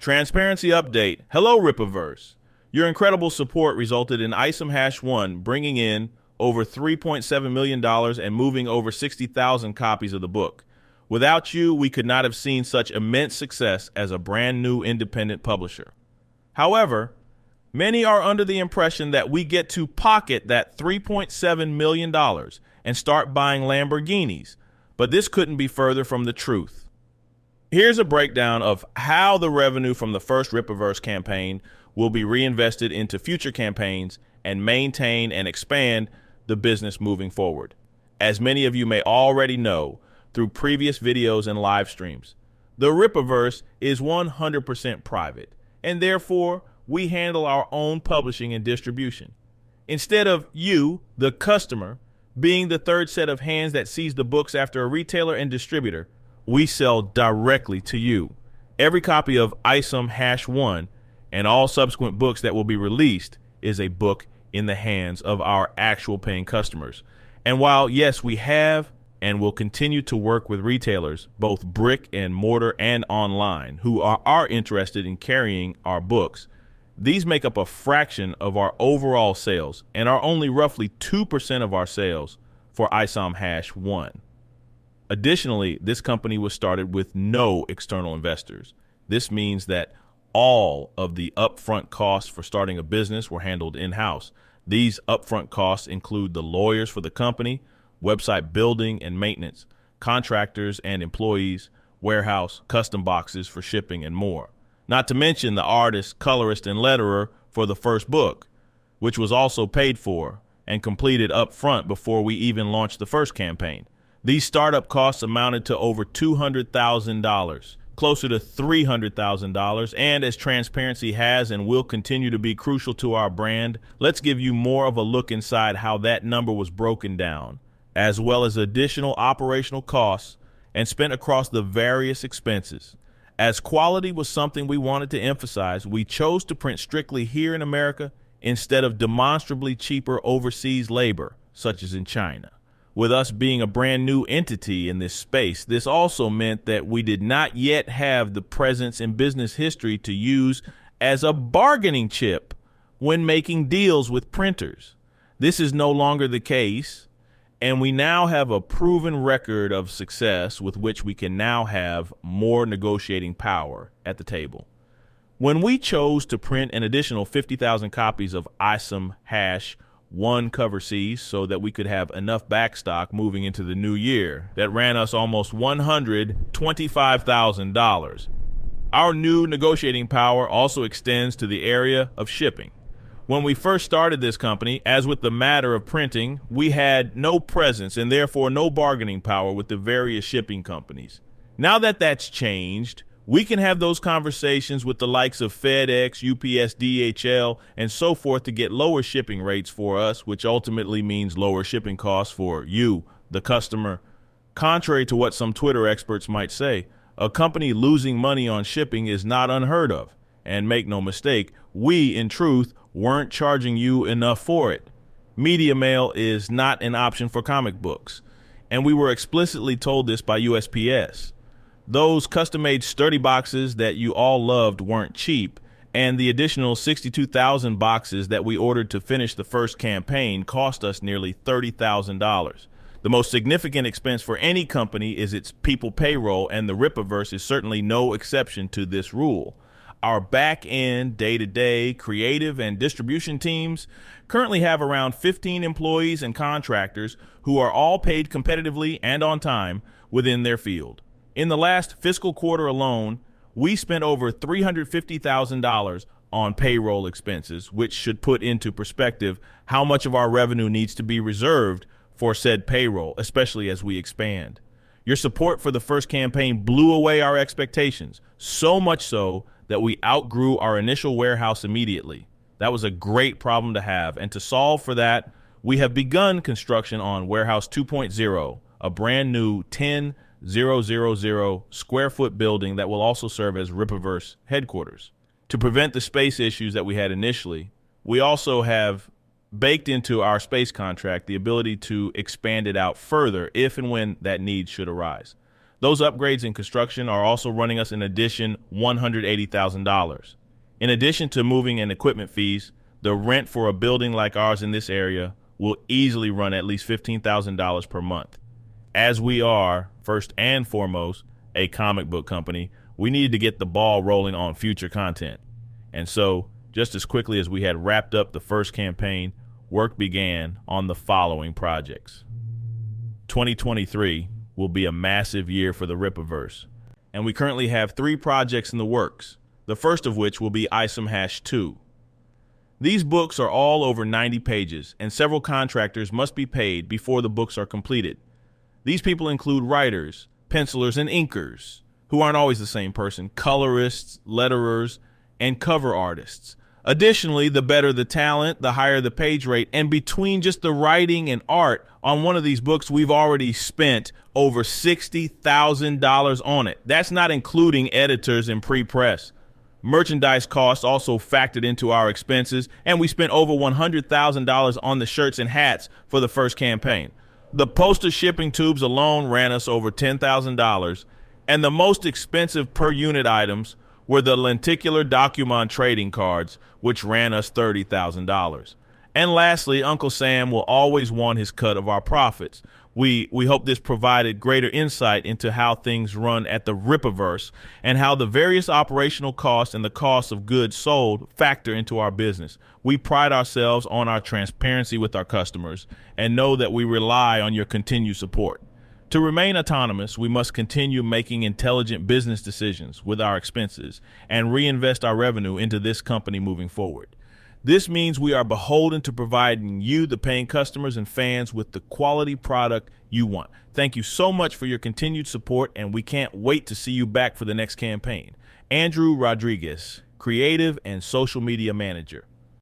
Transparency update. Hello, Rippaverse. Your incredible support resulted in ISOM Hash 1 bringing in over $3.7 million and moving over 60,000 copies of the book. Without you, we could not have seen such immense success as a brand new independent publisher. However, many are under the impression that we get to pocket that $3.7 million and start buying Lamborghinis, but this couldn't be further from the truth. Here's a breakdown of how the revenue from the first Rippaverse campaign will be reinvested into future campaigns and maintain and expand the business moving forward. As many of you may already know through previous videos and live streams, the Rippaverse is 100% private, and therefore we handle our own publishing and distribution. Instead of you, the customer, being the third set of hands that sees the books after a retailer and distributor, we sell directly to you. Every copy of ISOM Hash 1 and all subsequent books that will be released is a book in the hands of our actual paying customers. And while, yes, we have and will continue to work with retailers, both brick and mortar and online, who are interested in carrying our books, these make up a fraction of our overall sales and are only roughly 2% of our sales for ISOM Hash 1. Additionally, this company was started with no external investors. This means that all of the upfront costs for starting a business were handled in-house. These upfront costs include the lawyers for the company, website building and maintenance, contractors and employees, warehouse, custom boxes for shipping, and more. Not to mention the artist, colorist, and letterer for the first book, which was also paid for and completed upfront before we even launched the first campaign. These startup costs amounted to over $200,000, closer to $300,000, and as transparency has and will continue to be crucial to our brand, let's give you more of a look inside how that number was broken down, as well as additional operational costs and spent across the various expenses. As quality was something we wanted to emphasize, we chose to print strictly here in America instead of demonstrably cheaper overseas labor, such as in China. With us being a brand new entity in this space, this also meant that we did not yet have the presence and business history to use as a bargaining chip when making deals with printers. This is no longer the case, and we now have a proven record of success with which we can now have more negotiating power at the table. When we chose to print an additional 50,000 copies of ISOM Hash 1 cover Cs so that we could have enough backstock moving into the new year, that ran us almost $125,000. Our new negotiating power also extends to the area of shipping. When we first started this company, as with the matter of printing, we had no presence and therefore no bargaining power with the various shipping companies. Now that that's changed, we can have those conversations with the likes of FedEx, UPS, DHL, and so forth to get lower shipping rates for us, which ultimately means lower shipping costs for you, the customer. Contrary to what some Twitter experts might say, a company losing money on shipping is not unheard of. And make no mistake, we, in truth, weren't charging you enough for it. Media mail is not an option for comic books, and we were explicitly told this by USPS. Those custom-made sturdy boxes that you all loved weren't cheap, and the additional 62,000 boxes that we ordered to finish the first campaign cost us nearly $30,000. The most significant expense for any company is its people payroll, and the Rippaverse is certainly no exception to this rule. Our back-end, day-to-day, creative, and distribution teams currently have around 15 employees and contractors who are all paid competitively and on time within their field. In the last fiscal quarter alone, we spent over $350,000 on payroll expenses, which should put into perspective how much of our revenue needs to be reserved for said payroll, especially as we expand. Your support for the first campaign blew away our expectations, so much so that we outgrew our initial warehouse immediately. That was a great problem to have, and to solve for that, we have begun construction on Warehouse 2.0, a brand new 10,000 square foot building that will also serve as Rippaverse headquarters. To prevent the space issues that we had initially, we also have baked into our space contract the ability to expand it out further if and when that need should arise. Those upgrades in construction are also running us an addition $180,000. In addition to moving and equipment fees, the rent for a building like ours in this area will easily run at least $15,000 per month. As we are, first and foremost, a comic book company, we needed to get the ball rolling on future content. And so, just as quickly as we had wrapped up the first campaign, work began on the following projects. 2023 will be a massive year for the Rippaverse, and we currently have 3 projects in the works, the first of which will be Isom Hash 2. These books are all over 90 pages, and several contractors must be paid before the books are completed. These people include writers, pencilers, and inkers, who aren't always the same person, colorists, letterers, and cover artists. Additionally, the better the talent, the higher the page rate, and between just the writing and art on one of these books, we've already spent over $60,000 on it. That's not including editors and pre-press. Merchandise costs also factored into our expenses, and we spent over $100,000 on the shirts and hats for the first campaign. The postage shipping tubes alone ran us over $10,000, and the most expensive per unit items were the lenticular document trading cards, which ran us $30,000. And lastly, Uncle Sam will always want his cut of our profits. We hope this provided greater insight into how things run at the Rippaverse and how the various operational costs and the cost of goods sold factor into our business. We pride ourselves on our transparency with our customers and know that we rely on your continued support. To remain autonomous, we must continue making intelligent business decisions with our expenses and reinvest our revenue into this company moving forward. This means we are beholden to providing you, the paying customers and fans, with the quality product you want. Thank you so much for your continued support, and we can't wait to see you back for the next campaign. Andrew Rodriguez, Creative and Social Media Manager.